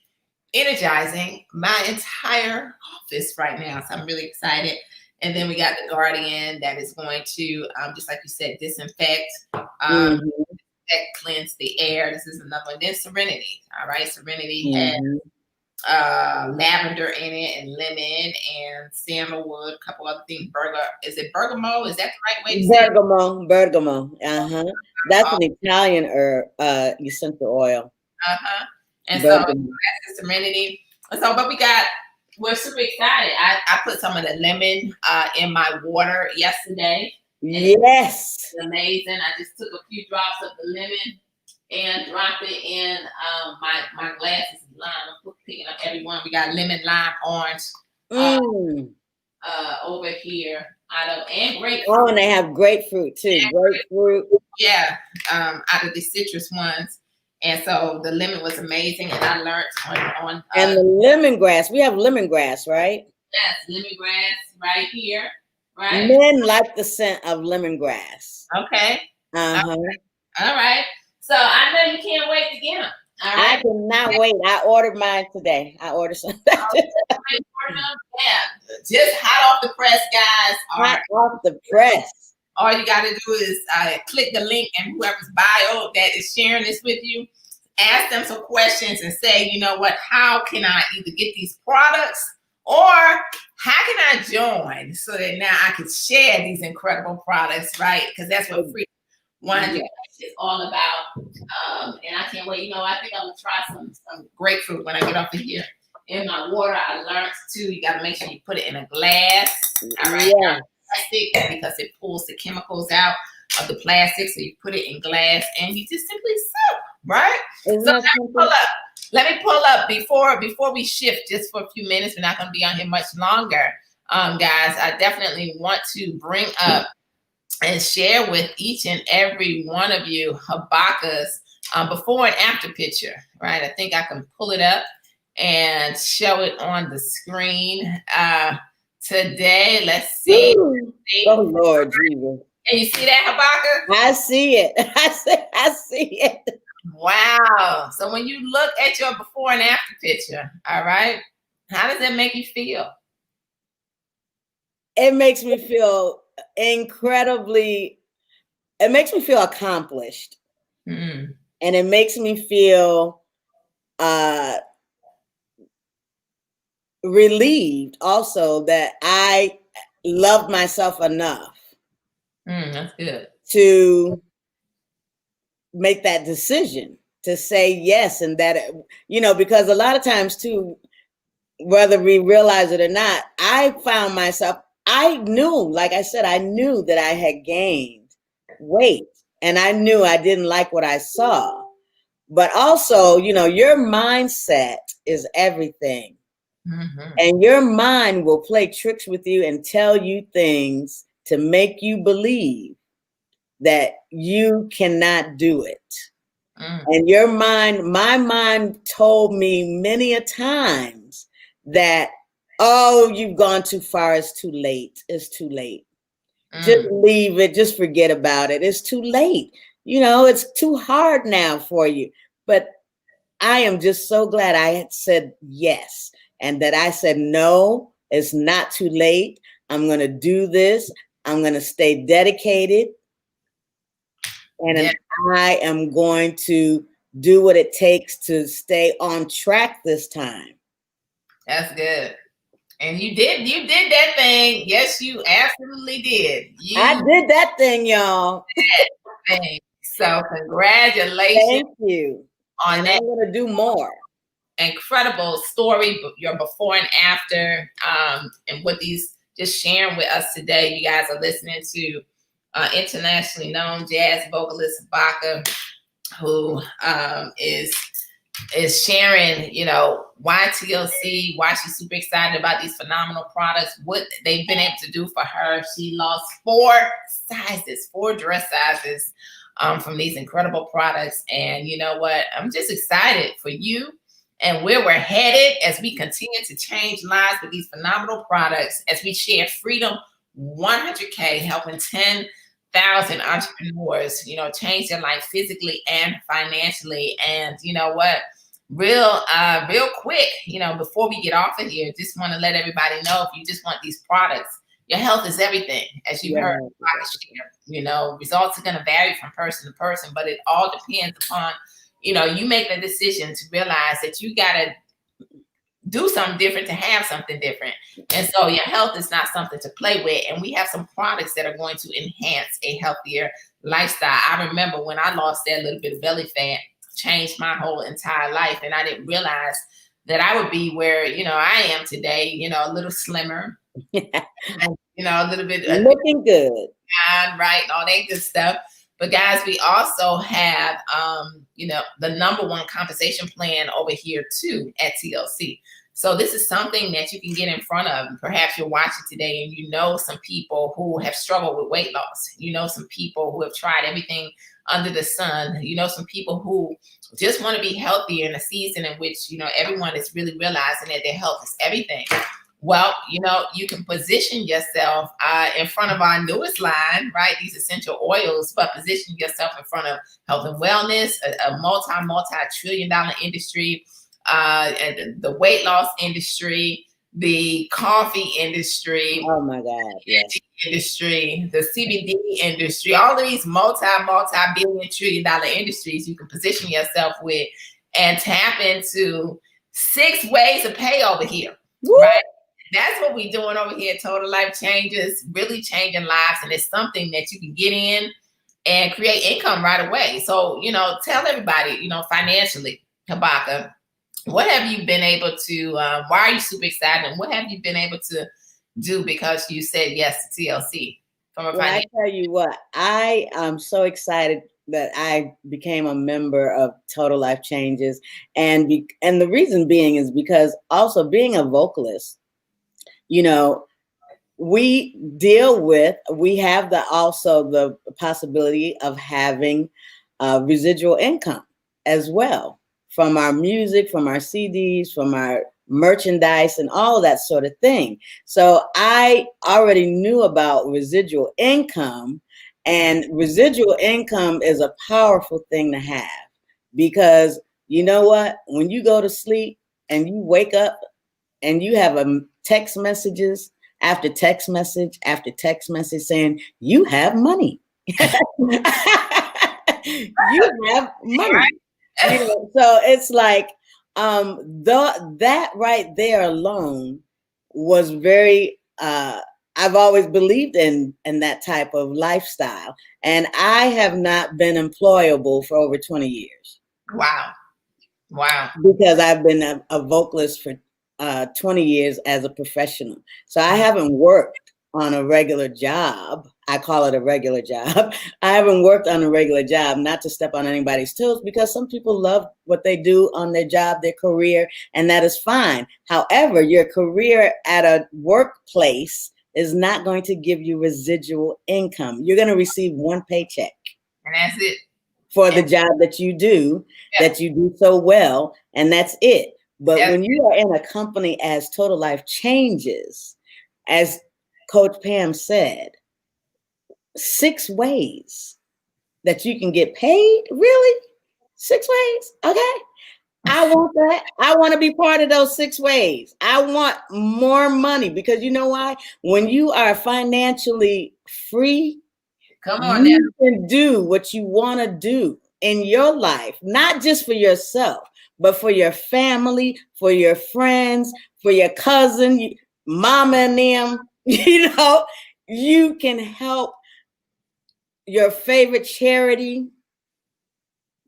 A: energizing my entire office right now. So I'm really excited. And then we got the Guardian that is going to, just like you said, disinfect, cleanse the air. This is another one. Then Serenity. All right. Serenity has lavender in it and lemon and sandalwood, a couple other things. Is it bergamot? Is that the right way to say it?
B: Bergamot. That's an Italian herb, essential oil.
A: And so that's the Serenity. And so, but we're super excited. I put some of the lemon in my water yesterday.
B: Yes.
A: It's amazing. I just took a few drops of the lemon and dropped it in my glasses of lime. I'm picking up everyone. We got lemon, lime, orange over here and grapefruit.
B: Oh, and they have grapefruit too. Grapefruit.
A: Yeah, out of the citrus ones. And so the lemon was amazing, and I learned on
B: and the lemongrass. We have lemongrass, right?
A: Yes, lemongrass right here. Right.
B: Men like the scent of lemongrass.
A: Okay.
B: All
A: right. So I know you can't wait to get them. All right.
B: I cannot wait. I ordered mine today. I ordered some.
A: Yeah. Just hot off the press, guys.
B: Hot off the press.
A: All you got to do is click the link, and whoever's bio that is sharing this with you, ask them some questions and say, you know what, how can I either get these products or how can I join so that now I can share these incredible products, right? Because that's what Freedom 100 is all about. And I can't wait. You know, I think I'm going to try some grapefruit when I get off of here. In my water, I learned too, you got to make sure you put it in a glass. All right. Yeah. Plastic, because it pulls the chemicals out of the plastic. So you put it in glass and you just simply sip, right? Let me pull up before we shift just for a few minutes. We're not going to be on here much longer. Guys, I definitely want to bring up and share with each and every one of you Habaka's before and after picture, right? I think I can pull it up and show it on the screen today. Let's see.
B: Oh, Lord Jesus.
A: And you see that, Habaka?
B: I see it. I see it.
A: Wow. So when you look at your before and after picture, all right, how does that make you feel?
B: It makes me feel incredibly, it makes me feel accomplished. And it makes me feel relieved also that I love myself enough.
A: That's good.
B: To make that decision to say yes. And that, you know, because a lot of times too, whether we realize it or not, I found myself, I knew, like I said, I knew that I had gained weight and I knew I didn't like what I saw. But also, you know, your mindset is everything. And your mind will play tricks with you and tell you things to make you believe that you cannot do it. And your mind, my mind told me many a times that, oh, you've gone too far. It's too late. It's too late. Just leave it. Just forget about it. It's too late. You know, it's too hard now for you. But I am just so glad I had said yes. And that I said, no, it's not too late. I'm going to do this. I'm going to stay dedicated. And I am going to do what it takes to stay on track this time. That's
A: good. And you did that thing. Yes, you absolutely did.
B: I did that thing, y'all.
A: So congratulations.
B: Thank you.
A: On that.
B: I'm going to do more.
A: Incredible story, your before and after, and what these just sharing with us today. You guys are listening to internationally known jazz vocalist Habaka, who is sharing, why TLC, why she's super excited about these phenomenal products, what they've been able to do for her. She lost 4 dress sizes from these incredible products. And you know what? I'm just excited for you and where we're headed as we continue to change lives with these phenomenal products, as we share Freedom 100K, helping 10,000 entrepreneurs, change their life physically and financially. And you know what? Real quick, before we get off of here, just want to let everybody know, if you just want these products, your health is everything, as you heard. Results are going to vary from person to person, but it all depends upon, you make the decision to realize that you got to do something different to have something different. And so your health is not something to play with. And we have some products that are going to enhance a healthier lifestyle. I remember when I lost that little bit of belly fat, changed my whole entire life. And I didn't realize that I would be where, I am today, a little slimmer, and, a little bit
B: looking good.
A: Right, all that good stuff. But guys, we also have, the number one compensation plan over here too at TLC. So this is something that you can get in front of. Perhaps you're watching today and some people who have struggled with weight loss. Some people who have tried everything under the sun. Some people who just want to be healthier in a season in which, everyone is really realizing that their health is everything. Well, you can position yourself in front of our newest line, right? These essential oils, but position yourself in front of health and wellness, a multi-trillion-dollar industry, and the weight loss industry, the coffee industry.
B: Oh my God. Yes.
A: Industry, the CBD industry, all of these multi-billion trillion dollar industries you can position yourself with and tap into 6 ways of pay over here. Woo! Right? That's what we're doing over here. Total Life Changes, really changing lives. And it's something that you can get in and create income right away. So, tell everybody, financially, Habaka, what have you been able to, why are you super excited? And what have you been able to do because you said yes to TLC?
B: I tell you what, I am so excited that I became a member of Total Life Changes. And the reason being is because also being a vocalist, we have also the possibility of having residual income as well from our music, from our CDs, from our merchandise and all that sort of thing. So I already knew about residual income, and residual income is a powerful thing to have, because you know what? When you go to sleep and you wake up and you have text messages after text message after text message saying you have money. You have money. So it's like that right there alone was very I've always believed in that type of lifestyle, and I have not been employable for over 20 years.
A: Wow.
B: Because I've been a vocalist for 20 years as a professional. So I haven't worked on a regular job. I call it a regular job. I haven't worked on a regular job, not to step on anybody's toes, because some people love what they do on their job, their career, and that is fine. However, your career at a workplace is not going to give you residual income. You're going to receive one paycheck.
A: And that's it.
B: For the job that you do, that you do so well, and that's it. But when you are in a company as Total Life Changes, as Coach Pam said, 6 ways that you can get paid. Really? 6 ways? Okay. I want that. I want to be part of those 6 ways. I want more money, because you know why? When you are financially free, you can do what you want to do in your life, not just for yourself, but for your family, for your friends, for your cousin, mama and them. You can help your favorite charity.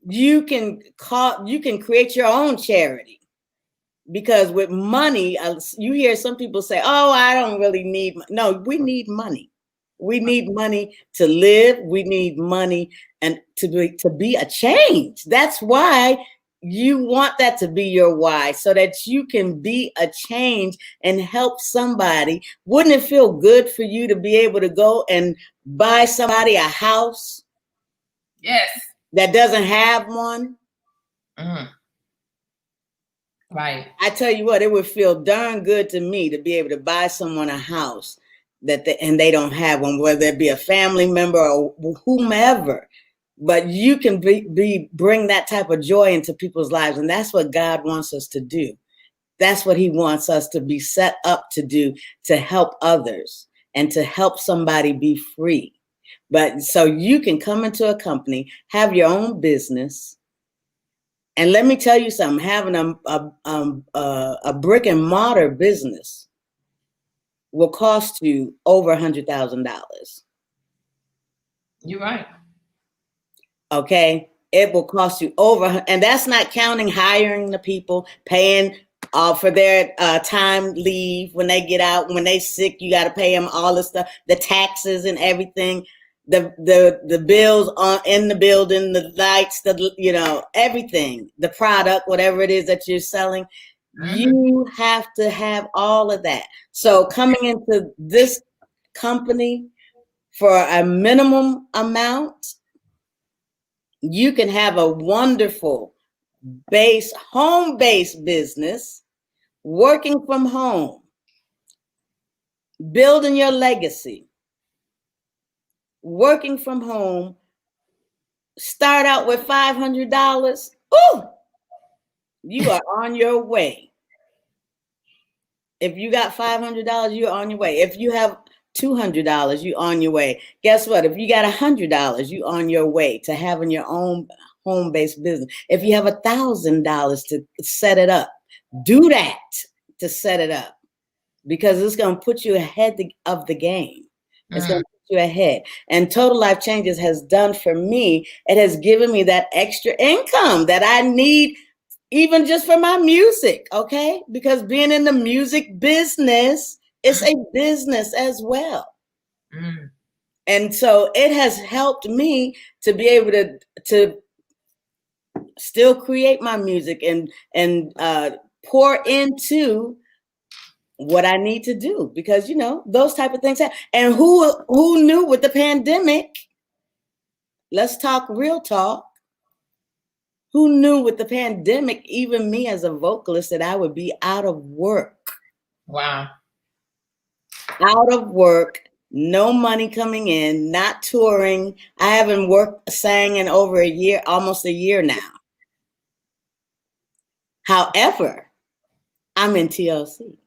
B: You can create your own charity. Because with money, you hear some people say, oh, I don't really need money. No, we need money. We need money to live. We need money and to be a change. That's why you want that to be your why, so that you can be a change and help somebody. Wouldn't it feel good for you to be able to go and buy somebody a house?
A: Yes.
B: That doesn't have one?
A: Mm. Right.
B: I tell you what, it would feel darn good to me to be able to buy someone a house and they don't have one, whether it be a family member or whomever. But you can bring that type of joy into people's lives, and that's what God wants us to do. That's what He wants us to be set up to do, to help others and to help somebody be free. But so you can come into a company, have your own business. And let me tell you something, having a brick and mortar business will cost you over $100,000.
A: You're right.
B: Okay. It will cost you over, and that's not counting hiring the people, paying for their time leave when they get out, when they sick, you got to pay them all the stuff, the taxes and everything. The bills on in the building, the lights, everything, the product, whatever it is that you're selling, you have to have all of that. So coming into this company for a minimum amount, you can have a wonderful home-based business, working from home, building your legacy. Working from home, start out with $500. Ooh, you are on your way. If you got $500, you're on your way. If you have $200, you're on your way. Guess what? If you got $100, you're on your way to having your own home-based business. If you have $1,000 to set it up, do that to set it up, because it's going to put you ahead of the game. It's going to you ahead. And Total Life Changes has done for me, it has given me that extra income that I need, even just for my music. Okay, because being in the music business, it's a business as well. And so it has helped me to be able to still create my music and pour into what I need to do, because those type of things happen. And who knew with the pandemic? Let's talk real talk. Who knew with the pandemic, even me as a vocalist, that I would be out of work?
A: Wow.
B: Out of work, no money coming in, not touring. I haven't sang in over a year, almost a year now. However, I'm in TLC.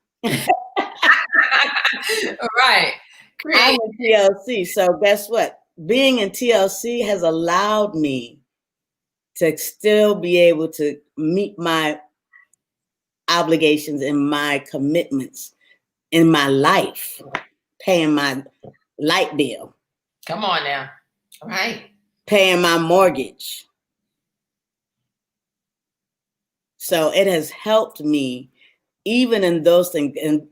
A: Right. Great.
B: I'm in TLC. So guess what? Being in TLC has allowed me to still be able to meet my obligations and my commitments in my life, paying my light bill.
A: Come on now. All right.
B: Paying my mortgage. So it has helped me even in those things. And,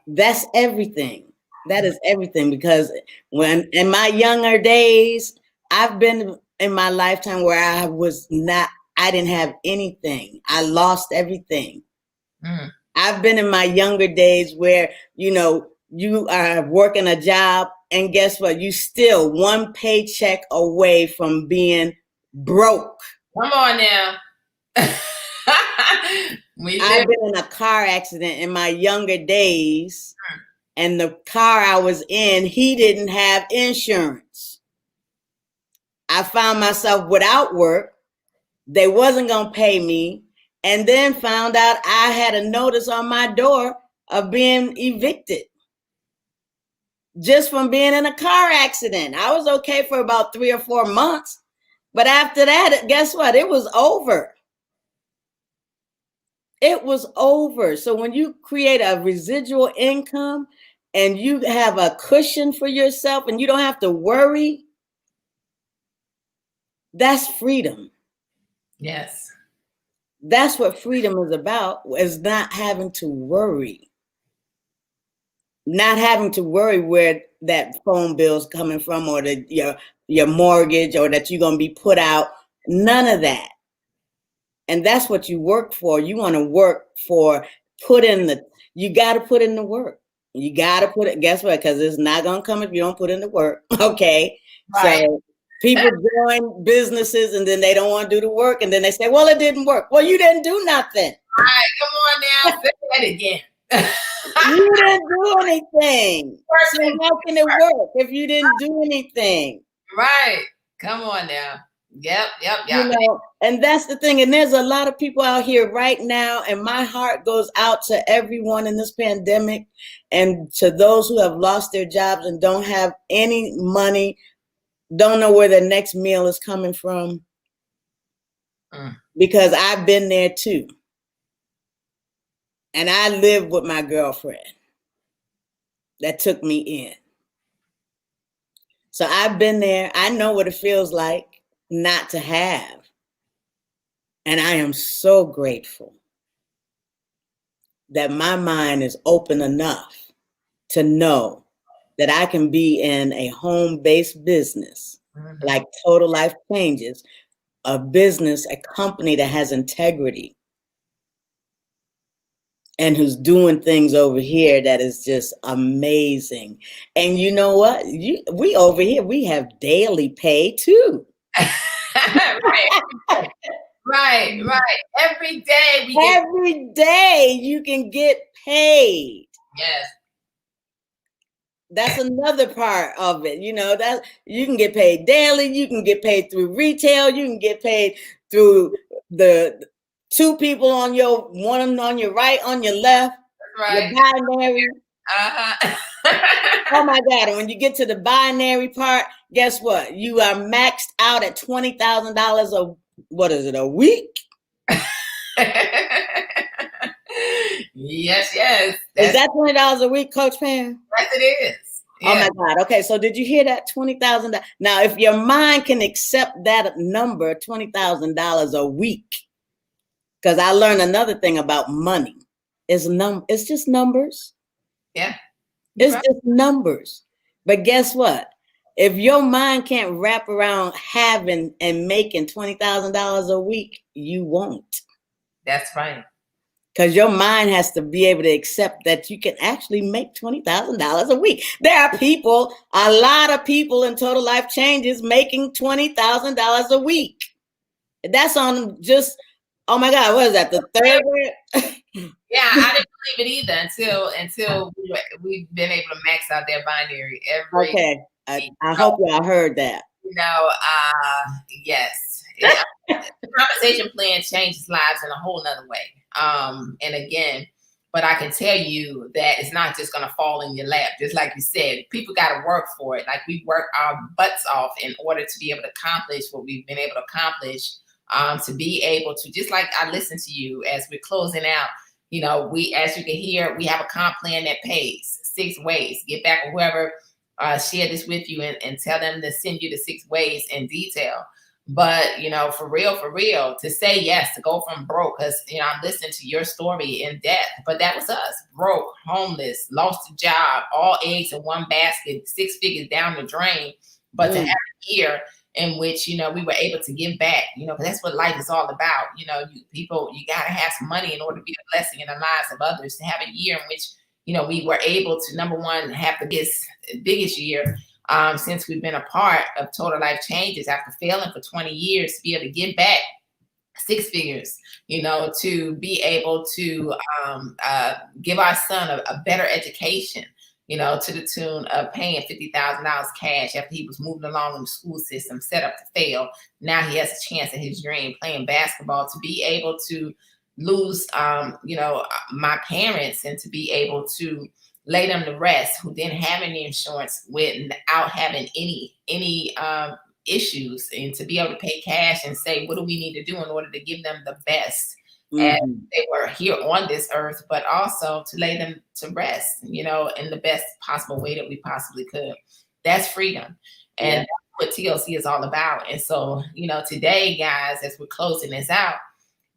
B: that's everything. That is everything, because when in my younger days, I've been in my lifetime where I didn't have anything. I lost everything. I've been in my younger days where, you are working a job, and guess what? You still one paycheck away from being broke.
A: Come on now.
B: I've been in a car accident in my younger days, and the car I was in, he didn't have insurance. I found myself without work. They wasn't going to pay me, and then found out I had a notice on my door of being evicted just from being in a car accident. I was okay for about 3 or 4 months, but after that, guess what? It was over. It was over. So when you create a residual income and you have a cushion for yourself and you don't have to worry, that's freedom.
A: Yes.
B: That's what freedom is about, is not having to worry. Not having to worry where that phone bill's coming from, or your mortgage, or that you're going to be put out. None of that. And that's what you work for. You want to work for, you got to put in the work. You got to put it, guess what? Because it's not going to come if you don't put in the work. Okay.
A: Right.
B: So people join businesses and then they don't want to do the work. And then they say, well, it didn't work. Well, you didn't do nothing.
A: All right, come on now. Say that again.
B: You didn't do anything. So how can it work if you didn't do anything?
A: Right. Come on now. Yep.
B: You know, and that's the thing. And there's a lot of people out here right now, and my heart goes out to everyone in this pandemic and to those who have lost their jobs and don't have any money, don't know where their next meal is coming from. Because I've been there too. And I lived with my girlfriend that took me in. So I've been there. I know what it feels like not to have. And I am so grateful that my mind is open enough to know that I can be in a home-based business like Total Life Changes, a business, a company that has integrity and who's doing things over here that is just amazing. And you know what? We over here, we have daily pay too.
A: Right. Every day
B: every day you can get paid.
A: Yes.
B: That's another part of it. You know, that you can get paid daily, you can get paid through retail, you can get paid through the two people on one on your right, on your left.
A: Right.
B: Your binary. Oh my God. And when you get to the binary part, guess what? You are maxed out at $20,000 a week?
A: Yes.
B: Is that $20 a week, Coach Pam?
A: Yes, it is. Yeah.
B: Oh my God. Okay. So did you hear that? $20,000. Now, if your mind can accept that number, $20,000 a week, because I learned another thing about money. It's just numbers.
A: Yeah.
B: It's just numbers. But guess what? If your mind can't wrap around having and making $20,000 a week, you won't.
A: That's right.
B: Because your mind has to be able to accept that you can actually make $20,000 a week. There are a lot of people in Total Life Changes making $20,000 a week. That's on just, oh my God, what is that? The third?
A: Yeah, I didn't believe it either until we've been able to max out their binary every.
B: Okay, I hope y'all heard that.
A: You know, yes, the compensation plan changes lives in a whole nother way. And again, but I can tell you that it's not just going to fall in your lap. Just like you said, people got to work for it. Like we work our butts off in order to be able to accomplish what we've been able to accomplish. To be able to, just like I listen to you as we're closing out. You know, as you can hear, we have a comp plan that pays 6 ways. Get back with whoever shared this with you and tell them to send you the 6 ways in detail. But, you know, for real, to say yes, to go from broke, because, you know, I'm listening to your story in depth, but that was us, broke, homeless, lost a job, all eggs in one basket, 6 figures down the drain. But to have a year in which, you know, we were able to give back, you know, because that's what life is all about. You know, you got to have some money in order to be a blessing in the lives of others. To have a year in which, you know, we were able to, number one, have the biggest year since we've been a part of Total Life Changes after failing for 20 years, to be able to give back 6 figures, you know, to be able to give our son a better education, you know, to the tune of paying $50,000 cash after he was moving along in the school system, set up to fail. Now he has a chance at his dream, playing basketball, to be able to lose, you know, my parents, and to be able to lay them to rest, who didn't have any insurance without having any issues, and to be able to pay cash and say, what do we need to do in order to give them the best? And they were here on this earth, but also to lay them to rest, you know, in the best possible way that we possibly could. That's freedom. And that's what TLC is all about. And so, you know, today, guys, as we're closing this out,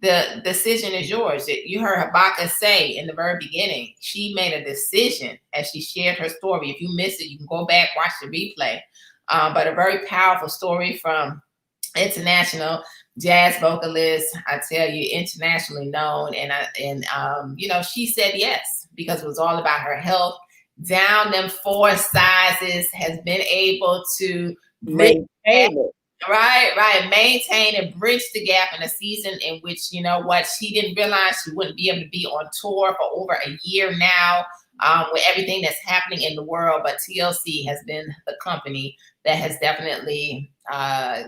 A: the decision is yours. You heard Habakkuk say in the very beginning, she made a decision as she shared her story. If you missed it, you can go back, watch the replay. But a very powerful story from international jazz vocalist. I tell you, internationally known. And she said yes, because it was all about her health. Down them 4 sizes, has been able to
B: Maintain it.
A: maintain and bridge the gap in a season in which, she didn't realize she wouldn't be able to be on tour for over a year now, with everything that's happening in the world. But TLC has been the company that has definitely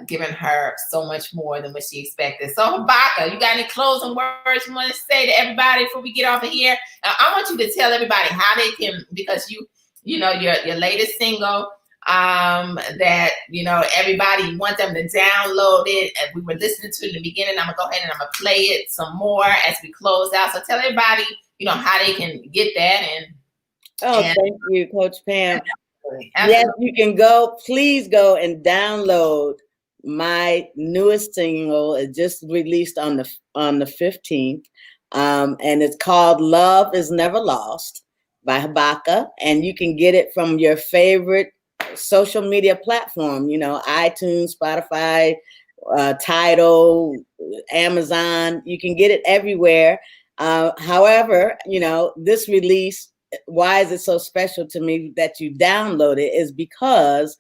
A: given her so much more than what she expected. So Habakkuk, you got any closing words you want to say to everybody before we get off of here? I want you to tell everybody how they can, because your latest single, that everybody want them to download it, and we were listening to it in the beginning. I'm gonna go ahead and I'm gonna play it some more as we close out. So tell everybody how they can get that.
B: Thank you, Coach Pam.
A: Absolutely.
B: Yes, you can please go and download my newest single. It just released on the 15th, and it's called Love Is Never Lost by Habakkuk, and you can get it from your favorite social media platform, iTunes, Spotify, Tidal, Amazon. You can get it everywhere. However, this release, why is it so special to me that you download it, is because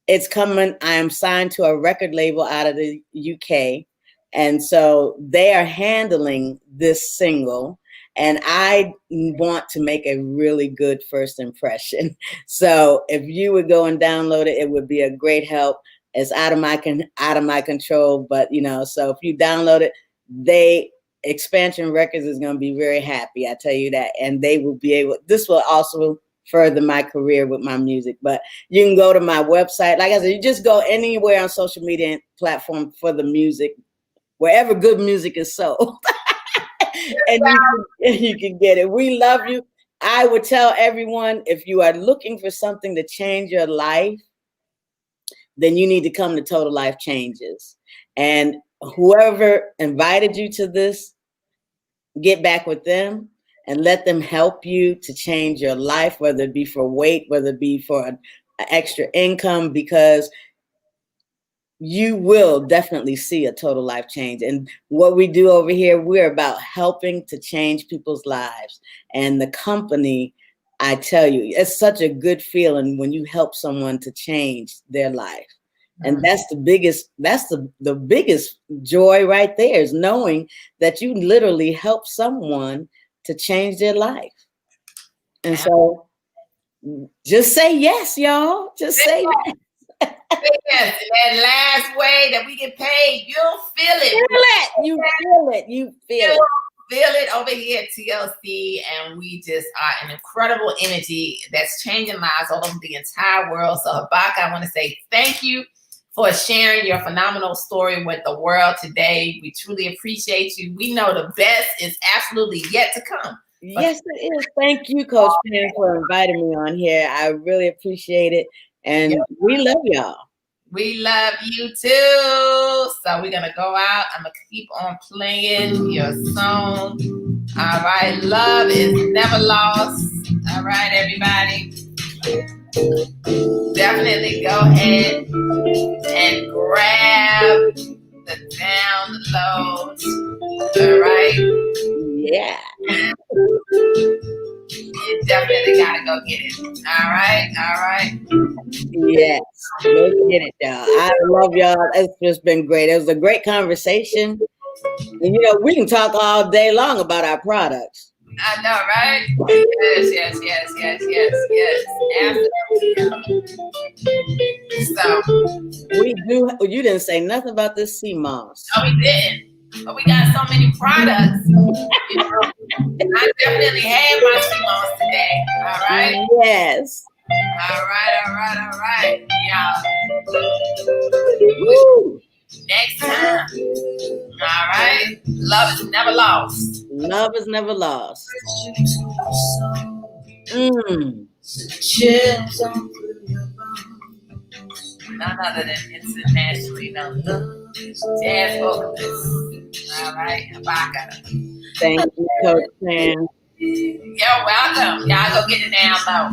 B: it's coming. I am signed to a record label out of the UK. And so they are handling this single, and I want to make a really good first impression. So if you would go and download it, it would be a great help. It's out of my control, but so if you download it, Expansion Records is going to be very happy. I tell you that, and they will be able. This will also further my career with my music. But you can go to my website. Like I said, you just go anywhere on social media platform for the music, wherever good music is sold. And you can get it. We love you. I would tell everyone, if you are looking for something to change your life, then you need to come to Total Life Changes. And whoever invited you to this, get back with them and let them help you to change your life, whether it be for weight, whether it be for an extra income, because you will definitely see a total life change. And what we do over here, we're about helping to change people's lives. And the company, I tell you, it's such a good feeling when you help someone to change their life. And that's the biggest joy right there, is knowing that you literally help someone to change their life. And so just say yes, y'all. Just say yes.
A: Yes, and that last way that we get paid, you'll feel it.
B: You feel it
A: over here at TLC, and we just are an incredible energy that's changing lives all over the entire world. So Habakkuk, I want to say thank you for sharing your phenomenal story with the world today. We truly appreciate you. We know the best is absolutely yet to come.
B: Yes, it is. Thank you, Coach Pam, for inviting me on here. I really appreciate it. And we love y'all.
A: We love you too. So we're going to go out. I'm going to keep on playing your song. All right. Love is never lost. All right, everybody. Definitely go ahead and grab the download. All right.
B: Yeah.
A: You definitely gotta go get it. All right.
B: Yes, go get it, y'all. I love y'all. It's just been great. It was a great conversation. And we can talk all day long about our products.
A: I know, right? Yes. Absolutely. So
B: we do. You didn't say nothing about this sea moss.
A: No, we didn't. But we got so many products. I definitely have my sea today. All right.
B: Yes.
A: All right. Y'all.
B: Woo.
A: Next time. All right. Love is never lost.
B: Love is never lost.
A: None other than internationally known jazz vocalist All right, Habakkuk.
B: Thank you, Coach Pam.
A: You're welcome. Y'all go get it down low.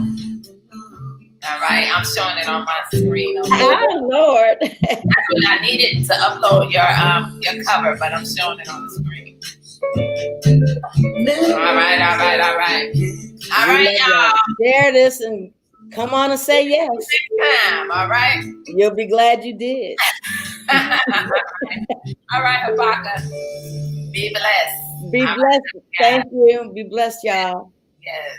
A: All right, I'm showing it on my screen. Okay?
B: Oh, Lord.
A: That's what I needed to upload your cover, but I'm showing it on the screen. All right. All right, y'all.
B: Share this and come on and say yes.
A: Time, all right?
B: You'll be glad you did.
A: All right, Habakkuk. Be blessed.
B: Be blessed. Thank you. Be blessed, y'all.
A: Yes.